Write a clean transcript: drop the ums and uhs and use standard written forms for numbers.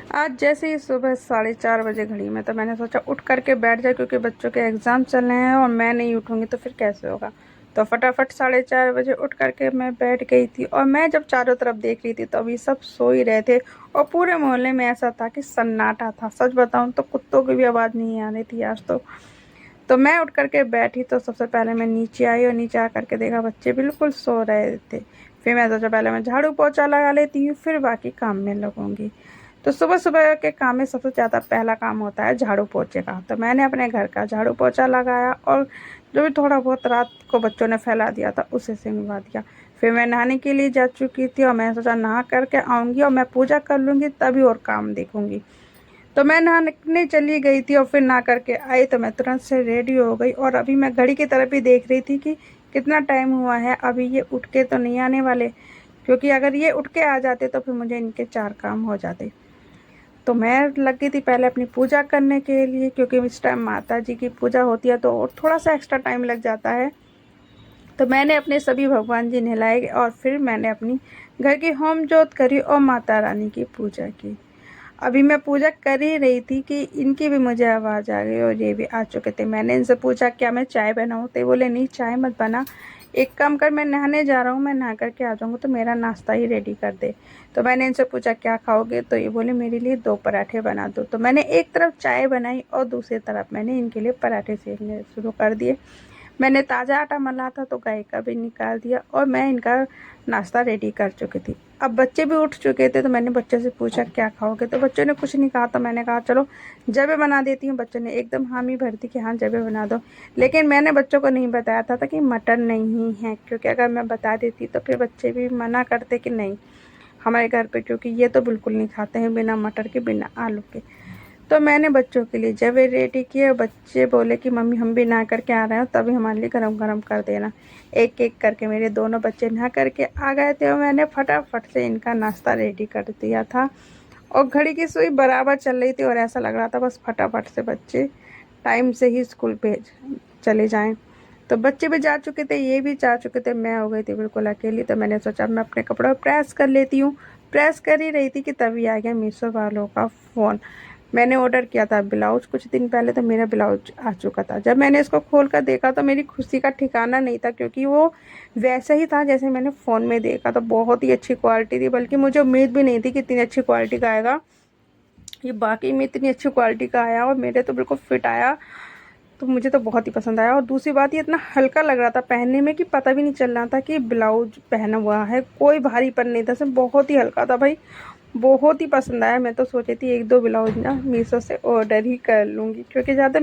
आज जैसे ही सुबह 4:30 बजे घड़ी में, तो मैंने सोचा उठ करके बैठ जाए, क्योंकि बच्चों के एग्ज़ाम चल रहे हैं और मैं नहीं उठूँगी तो फिर कैसे होगा। तो फटाफट 4:30 बजे उठ करके मैं बैठ गई थी, और मैं जब चारों तरफ देख रही थी तो अभी सब सो ही रहे थे, और पूरे मोहल्ले में ऐसा था कि सन्नाटा था। सच बताऊँ तो कुत्तों की भी आवाज़ नहीं आ रही थी आज तो मैं उठ करके बैठी, तो सबसे पहले मैं नीचे आई और नीचे आकर के देखा बच्चे बिल्कुल सो रहे थे। फिर मैं सोचा पहले मैं झाड़ू पोछा लगा लेती हूँ, फिर बाकी काम में लगूंगी। तो सुबह सुबह के काम में सबसे ज़्यादा पहला काम होता है झाड़ू पोछे का। तो मैंने अपने घर का झाड़ू पोछा लगाया, और जो भी थोड़ा बहुत रात को बच्चों ने फैला दिया था उसे सिंगवा दिया। फिर मैं नहाने के लिए जा चुकी थी, और मैंने सोचा नहा करके आऊँगी और मैं पूजा कर लूँगी, तभी और काम देखूँगी। तो मैं नहाने चली गई थी, और फिर नहा करके आई तो मैं तुरंत से रेडी हो गई, और अभी मैं घड़ी की तरफ ही देख रही थी कि कितना टाइम हुआ है। अभी ये उठ के तो नहीं आने वाले, क्योंकि अगर ये उठ के आ जाते तो फिर मुझे इनके 4 काम हो जाते। तो मैं लग गई थी पहले अपनी पूजा करने के लिए, क्योंकि इस टाइम माता जी की पूजा होती है तो और थोड़ा सा एक्स्ट्रा टाइम लग जाता है। तो मैंने अपने सभी भगवान जी नहलाए, और फिर मैंने अपनी घर की होम जोत करी और माता रानी की पूजा की। अभी मैं पूजा कर ही रही थी कि इनकी भी मुझे आवाज़ आ गई, और ये भी आ चुके थे। मैंने इनसे पूछा क्या मैं चाय बनाऊँ, तो बोले नहीं चाय मत बना, एक काम कर, मैं नहाने जा रहा हूँ, मैं नहा करके आ जाऊँगा तो मेरा नाश्ता ही रेडी कर दे। तो मैंने इनसे पूछा क्या खाओगे, तो ये बोले मेरे लिए 2 पराठे बना दो। तो मैंने एक तरफ चाय बनाई और दूसरी तरफ मैंने इनके लिए पराठे सेकने शुरू कर दिए। मैंने ताज़ा आटा मला था तो गाय का भी निकाल दिया, और मैं इनका नाश्ता रेडी कर चुकी थी। अब बच्चे भी उठ चुके थे, तो मैंने बच्चे से पूछा क्या खाओगे, तो बच्चों ने कुछ नहीं कहा। तो मैंने कहा चलो जबे बना देती हूँ। बच्चों ने एकदम हामी भर दी कि हाँ जबे बना दो। लेकिन मैंने बच्चों को नहीं बताया था कि मटर नहीं है, क्योंकि अगर मैं बता देती तो फिर बच्चे भी मना करते कि नहीं हमारे घर पे, क्योंकि ये तो बिल्कुल नहीं खाते हैं बिना मटर के बिना आलू के। तो मैंने बच्चों के लिए जब रेडी किए, बच्चे बोले कि मम्मी हम भी नहा करके आ रहे हो, तभी हमारे लिए गरम गरम कर देना। एक एक करके मेरे दोनों बच्चे नहा करके आ गए थे, और मैंने फटाफट से इनका नाश्ता रेडी कर दिया था। और घड़ी की सुई बराबर चल रही थी, और ऐसा लग रहा था बस फटाफट से बच्चे टाइम से ही स्कूल भेज चले जाएं। तो बच्चे भी जा चुके थे, ये भी जा चुके थे, मैं हो गई थी बिल्कुल अकेली। तो मैंने सोचा मैं अपने कपड़ों प्रेस कर लेती हूँ। प्रेस कर ही रही थी कि तभी आ गया मीशो वालों का फ़ोन। मैंने ऑर्डर किया था ब्लाउज कुछ दिन पहले, तो मेरा ब्लाउज आ चुका था। जब मैंने इसको खोल कर देखा तो मेरी खुशी का ठिकाना नहीं था, क्योंकि वो वैसा ही था जैसे मैंने फ़ोन में देखा। तो बहुत ही अच्छी क्वालिटी थी, बल्कि मुझे उम्मीद भी नहीं थी कि इतनी अच्छी क्वालिटी का आएगा। ये बाकी में इतनी अच्छी क्वालिटी का आया, और मेरे तो बिल्कुल फिट आया। तो मुझे तो बहुत ही पसंद आया, और दूसरी बात ये इतना हल्का लग रहा था पहनने में कि पता भी नहीं चल रहा था कि ब्लाउज पहना हुआ है। कोई भारीपन नहीं था, सिर्फ बहुत ही हल्का था भाई। बहुत ही पसंद आया। मैं तो सोची थी 1-2 ब्लाउज ना मीशो से ऑर्डर ही कर लूँगी, क्योंकि ज़्यादा